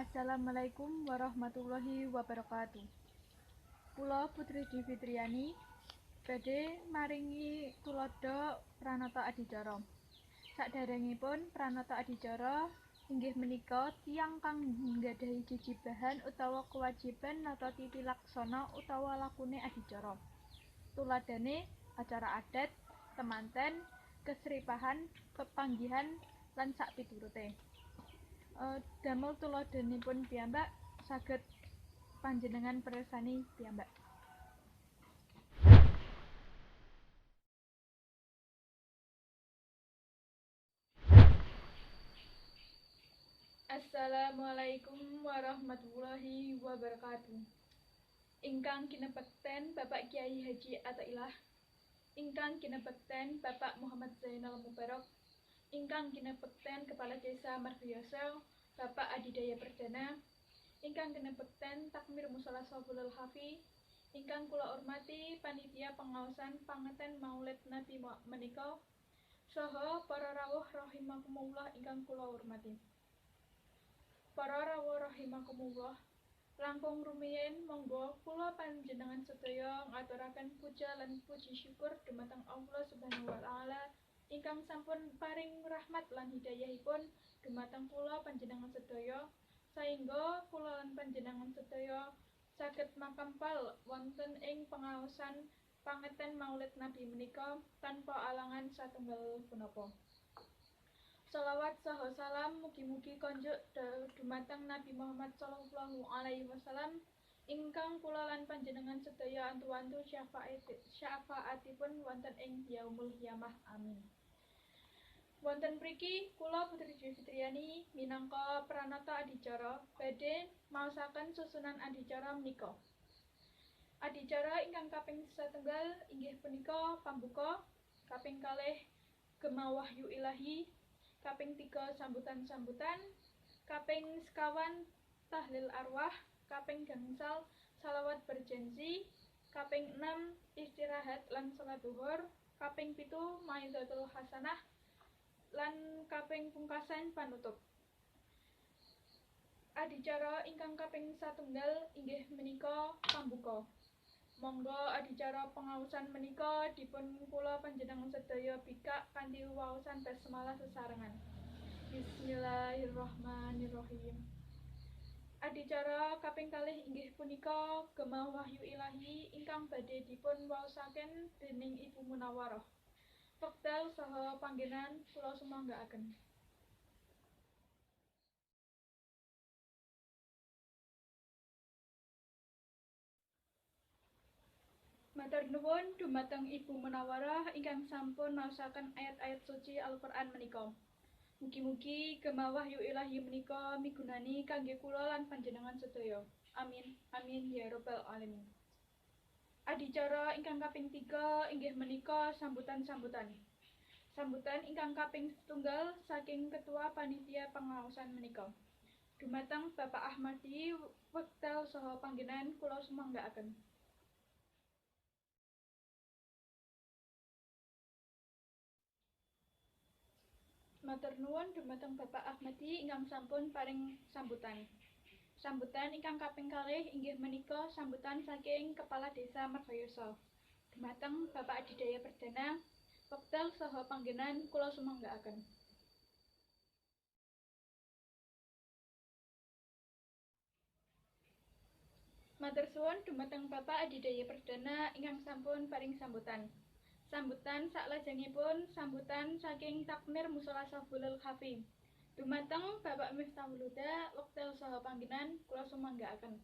Assalamualaikum warahmatullahi wabarakatuh. Kula Putri Divitriani badhe maringi tuladha pranata adicara. Saderengipun pranata adicara inggih menika tiyang kang nggadhahi jejibahan utawa kewajiban nata titi laksana utawa lakune adicara. Tuladhane acara adat, temanten, kesripahan, pepanggihan lan sakpiturute. Damel tuladhanipun piyambak saged panjenengan pirsani piyambak. Assalamualaikum warahmatullahi wabarakatuh. Ingkang kinepekten Bapak Kyai Haji Athaillah, ingkang kinepekten Bapak Muhammad Zainal Mubarok, ingkang kinepekten Kepala Desa Margoyoso Bapak Adidaya Perdana, ingkang kinepekten Takmir Mushola Shofulul Hafi, ingkang kula hormati panitia pengaosan panganten Maulid Nabi menika, saha para rawuh rahimakumullah ingkang kula hormati. Para rawuh rahimakumullah, langkung rumiyin monggo kula panjenengan sedaya ngaturaken puja lan puji syukur dumateng Allah Subhanahu wa taala ingkang sampun paring rahmat lan hidayahipun dumateng kula panjenengan sedaya saengga kula lan panjenengan sedaya saged makampal wonten ing pengaosan panganten Maulid Nabi menika tanpa alangan satunggal punapa. Shalawat saha salam mugi-mugi konjuk dumateng Nabi Muhammad sallallahu alaihi wasallam ingkang kula lan panjenengan sedaya antu-antu syafaatipun wonten ing yaumul qiyamah. Amin. Wonten mriki kula Putri Divitriani minangka pranata adicara badhe maosaken susunan adicara menika. Adicara ingkang kaping satunggal inggih punika pambuka, kaping kalih Gema Wahyu Ilahi, kaping 3 sambutan-sambutan, kaping sekawan tahlil arwah, kaping gangsal salawat berjanji, kaping 6 istirahat lan salat zuhur, kaping 7 maizatul hasanah, lan kaping pungkasan panutup. Adicara ingkang kaping satunggal inggih menika pambuka. Monggo adicara pengaosan menika dipun kula panjenengan sedaya bikak kanthi waosan basmalah sesarengan. Bismillahirrahmanirrahim. Adicara kaping kalih inggih punika Gema Wahyu Ilahi ingkang badhe dipun waosaken dening Ibu Munawarah. Wekdal saha panggenan kula sumanggaaken. Matur nuwun dumateng Ibu Munawarah ingkang sampun maosaken ayat-ayat suci Al-Qur'an menika. Mugi-mugi Gema Wahyu Ilahi menika migunani kangge kula lan panjenengan sedaya. Amin. Amin ya rabbal alamin. Adicara ingkang kaping 3 inggih menika sambutan-sambutan. Sambutan ingkang kaping setunggal saking Ketua Panitia Pengaosan menika. Dumateng Bapak Ahmadi wekdal saha panggenan kula sumanggaaken. Matur nuwun dumateng Bapak Ahmadi ingkang sampun paring sambutan. Sambutan ingkang kaping kalih inggih menika sambutan saking Kepala Desa Margoyoso. Dumateng Bapak Adidaya Perdana, wekdal saha panggenan kula sumanggaaken. Matur suwun dumateng Bapak Adidaya Perdana ingkang sampun paring sambutan. Sambutan saklajengipun sambutan saking Takmir Mushola Shofulul Hafi. Dumateng Bapak Miftahul Huda wekdal saha panggenan kula sumanggaaken.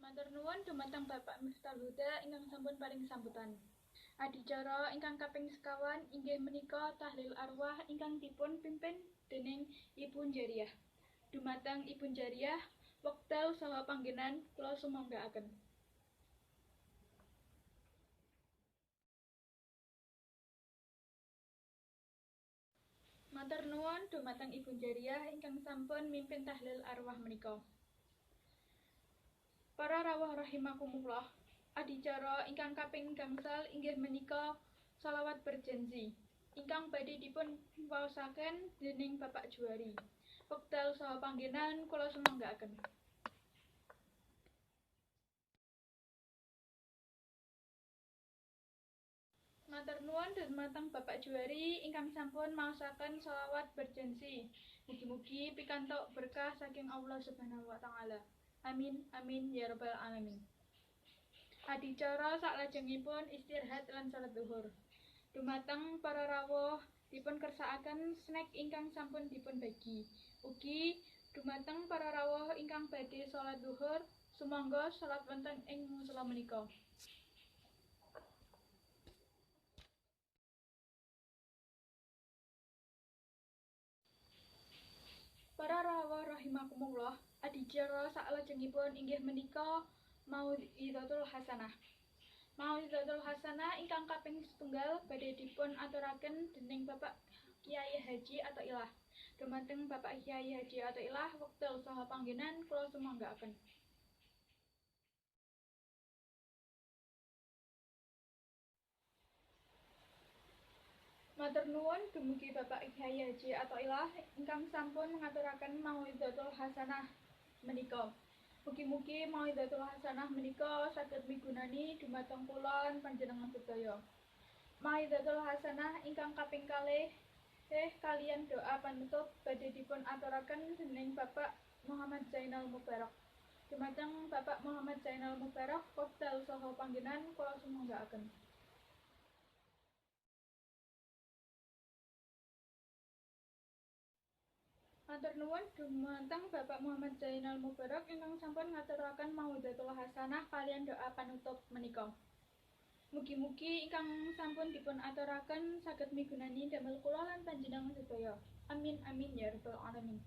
Matur nuwun dumateng Bapak Miftahul Huda ingkang sampun paring sambutan. Adicara ingkang kaping sekawan inggih menika tahlil arwah ingkang dipun pimpin dening Ibu Jariah. Dumateng Ibu Jariah wekdal saha panggenan kula sumanggaaken. Matur nuwun dumateng Ibu Jariah ingkang sampun mimpin tahlil arwah menika. Para rawuh rahimakumullah, adicara ingkang kaping gangsal inggih menika salawat berjanji. ingkang badhe dipun waosaken dening Bapak Juwari. Wekdal saha panggenan kula sumanggaaken. Matur nuwun dhumateng Bapak Juwari ingkang sampun maosaken shalawat bergensi. Mugi-mugi pikantuk berkah saking Allah Subhanahu wa taala. Amin amin ya rabbal alamin. Adicara saklajengipun istirahat lan salat zuhur. Dumateng para rawuh dipun kersakaken snack ingkang sampun dipun bagi. Ugi dumateng para rawuh ingkang badhe salat zuhur, sumangga salat wonten ing musala menika. Para rawuh rahimakumullah, adicara saklajengipun inggih menika Mau'izatul Hasanah. Mau'izatul Hasanah ingkang kaping setunggal badhe dipun aturaken dening Bapak Kyai Haji Athaillah. Dumateng Bapak Kyai Haji Athaillah wekdal saha panggenan kula sumanggaaken. Matur nuwun dumugi Bapak Kyai Haji Athaillah ingkang sampun ngaturaken Mau'izatul Hasanah menika. Mugi-mugi Mau'izatul Hasanah menika saged migunani dumateng kula lan panjenengan sedaya. Mau'izatul Hasanah ingkang kaping kalih kaliyan doa panutup badhe dipun aturaken dening Bapak Muhammad Zainal Mubarak. Dumateng Bapak Muhammad Zainal Mubarak wekdal saha panggenan kula sumanggaaken. Matur nuwun dumateng Bapak Muhammad Zainal Mubarak ingkang sampun ngaturaken Mau'izatul Hasanah kaliyan doa panutup menika. Mugi-mugi ingkang sampun dipun aturaken saged migunani damel kula lan panjenengan sedaya. Amin amin ya rabbal alamin.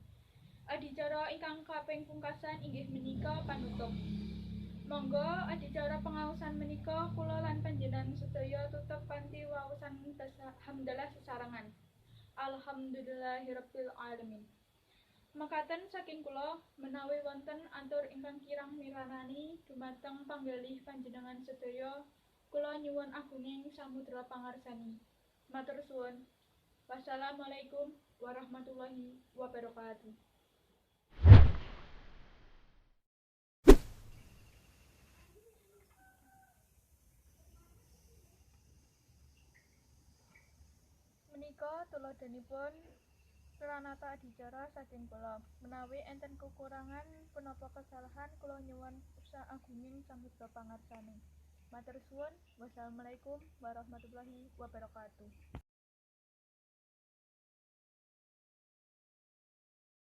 Adicara ingkang kaping pungkasan inggih menika panutup. Monggo adicara pengaosan menika kula lan panjenengan sedaya tutup kanthi waosan hamdalah sesarengan. Alhamdulillahirabbil alamin. Mekaten saking kula menawi wonten atur ingkang kirang miranani dumateng panggalih panjenengan sedaya, kula nyuwun agunging samudra pangarsani. Matur suwun. Wassalamualaikum warahmatullahi wabarakatuh. Menika tuladhanipun pranata adicara saking kula. Menawi enten kekurangan punapa kesalahan kula nyuwun agunging samudra pangarsani. Matur suwun. Wassalamualaikum warahmatullahi wabarakatuh.